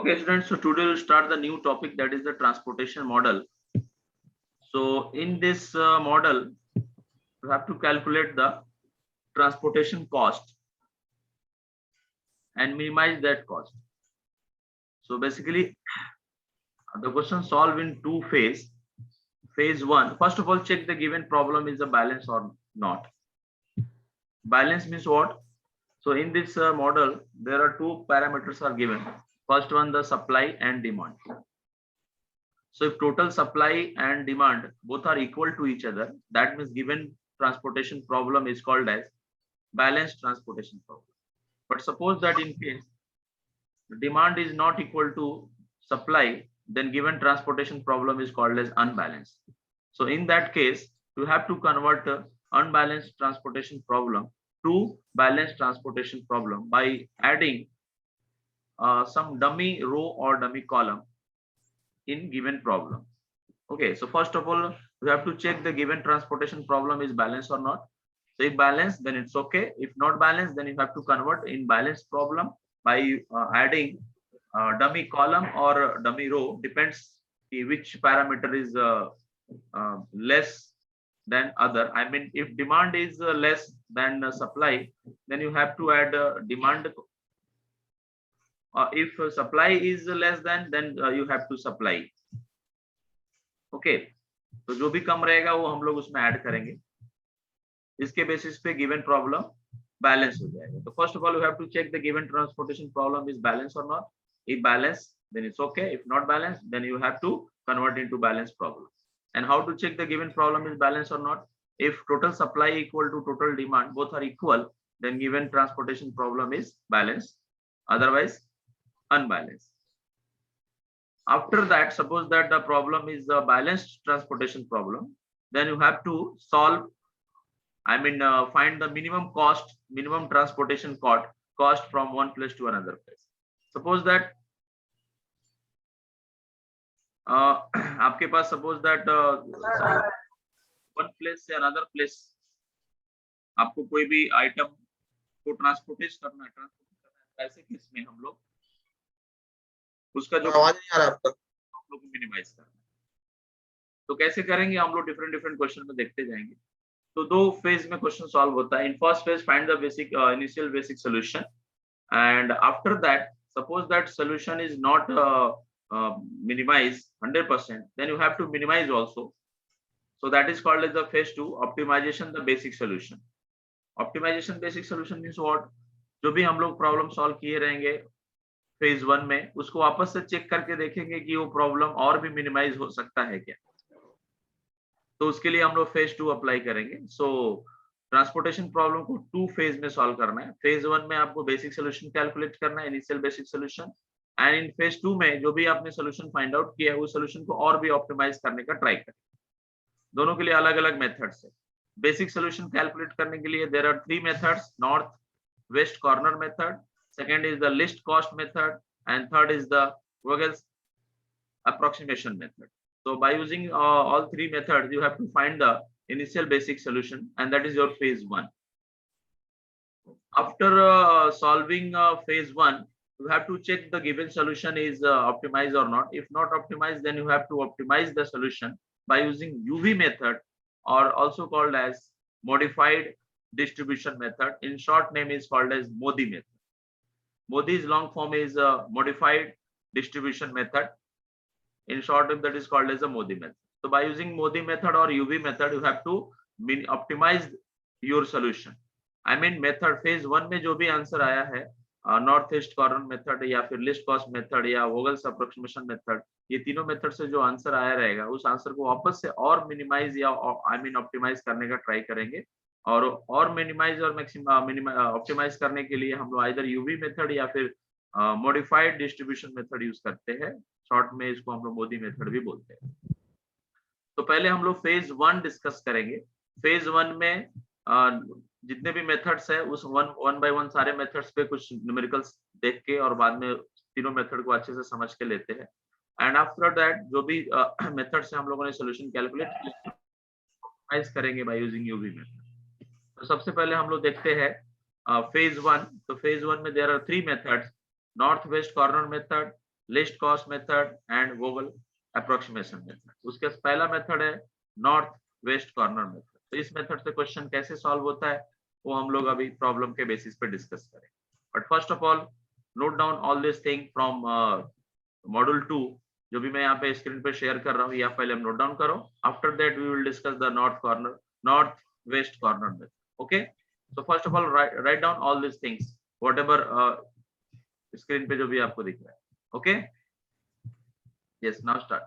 Okay, students, so today we'll start the new topic, that is the transportation model. So in this model, you have to calculate the transportation cost and minimize that cost. So basically, the question solved in two phase. Phase one, first of all, check the given problem is a balance or not. Balance means what? So in this model, there are two parameters are given. First one, the supply and demand. So if total supply and demand both are equal to each other, that means given transportation problem is called as balanced transportation problem. But suppose that in case demand is not equal to supply, then given transportation problem is called as unbalanced. So in that case, you have to convert unbalanced transportation problem to balanced transportation problem by adding some dummy row or dummy column in given problem. Okay, so first of all, we have to check the given transportation problem is balanced or not. So if balanced, then it's okay. If not balanced, then you have to convert in balanced problem by adding dummy column or dummy row, depends which parameter is less than other. I mean, if demand is less than supply, then you have to add demand. If supply is less than, then you have to supply. Okay, तो जो भी कम रहेगा वो हम लोग उसमें add करेंगे. इसके बेसिस पे गिवन प्रॉब्लम बैलेंस हो जाएगा. तो first of all you have to check the given transportation problem is balance or not. If balanced, then it's okay. If not balanced, then you have to convert into balanced problem. And how to check the given problem is balanced or not? If total supply equal to total demand, both are equal, then given transportation problem is balanced. Otherwise, unbalanced. After that, suppose that the problem is a balanced transportation problem, then you have to solve, I mean, find the minimum cost, minimum transportation cost from one place to another place. Suppose that आपके पास suppose that one place से another place आपको कोई भी item को transport करना है, ऐसे case में हम लोग उसका जो आवाज नहीं आ रहा आपका, हम लोग को मिनिमाइज करना है. तो कैसे करेंगे हम लोग डिफरेंट क्वेश्चन में देखते जाएंगे. तो दो फेज में क्वेश्चन सॉल्व होता है. In first phase find the basic initial basic solution, and after that suppose that solution is not minimized 100%, then you have to minimize also. So that is called as the phase 2 optimization the basic solution. Optimization basic solution means what? जो भी हम लोग problem solve किए रहेंगे phase 1 में, उसको वापस से चेक करके देखेंगे कि वो प्रॉब्लम और भी मिनिमाइज हो सकता है क्या. तो उसके लिए हम लोग फेज 2 अप्लाई करेंगे. सो ट्रांसपोर्टेशन प्रॉब्लम को टू फेज में सॉल्व करना है. फेज 1 में आपको बेसिक सोल्यूशन कैलकुलेट करना है, initial basic solution, and in phase 2 में जो भी आपने सोल्यूशन फाइंड आउट किया है उस सोल्यूशन को और भी ऑप्टिमाइज करने का ट्राई करें. दोनों के लिए अलग अलग मेथड्स है. बेसिक सोल्यूशन कैलकुलेट करने के लिए there are 3 methods, north west corner method, second is the least cost method, and third is the Vogel's approximation method. So by using all three methods, you have to find the initial basic solution, and that is your phase 1. After solving phase 1, you have to check the given solution is optimized or not. If not optimized, then you have to optimize the solution by using UV method, or also called as modified distribution method. In short name is called as MODI method. MODI's long form is modified distribution method. In short name, that is called as a MODI method. So by using MODI method or UV method, you have to optimize your solution. I mean method phase 1 में जो भी answer आया है, north east corner method या फिर list cost method या वोगल्स approximation method, ये तीनों मेथड से जो आंसर आया रहेगा उस आंसर को वापस से और मिनिमाइज या आई मीन ऑप्टिमाइज करने का ट्राई करेंगे. और मिनिमाइज और मैक्सिमम ऑप्टिमाइज करने के लिए हम लोग आइदर यूवी मेथड या फिर मॉडिफाइड डिस्ट्रीब्यूशन मेथड यूज करते हैं. शॉर्ट में इसको हम लोग मोदी मेथड भी बोलते हैं. तो पहले हम लोग फेज 1 डिस्कस करेंगे. फेज 1 में जितने भी मेथड्स है उस वन बाय वन सारे मेथड्स पे कुछ न्यूमेरिकल्स देख के और बाद में तीनों मेथड को अच्छे से समझ के लेते हैं. एंड आफ्टर दैट जो भी मेथड से हम लोगों ने सोल्यूशन कैलकुलेट करेंगे बाय यूजिंग यूवी मेथड. तो सबसे पहले हम लोग देखते हैं फेज 1. तो फेज 1 में there are 3 methods, north west corner method, least cost method and Vogel approximation method. उसके पहला मेथड है नॉर्थ वेस्ट कॉर्नर मेथड। तो इस मेथड से क्वेश्चन कैसे सॉल्व होता है वो हम लोग अभी प्रॉब्लम के बेसिस पे डिस्कस करें। But first of all note down all this thing from module 2, जो भी मैं यहाँ पे स्क्रीन पे शेयर कर रहा हूँ, या पहले हम नोट डाउन करो। After that we will discuss the north west corner method. Okay, so first of all write down all these things whatever screen पे जो भी आपको दिख रहा है। Okay, yes, now start.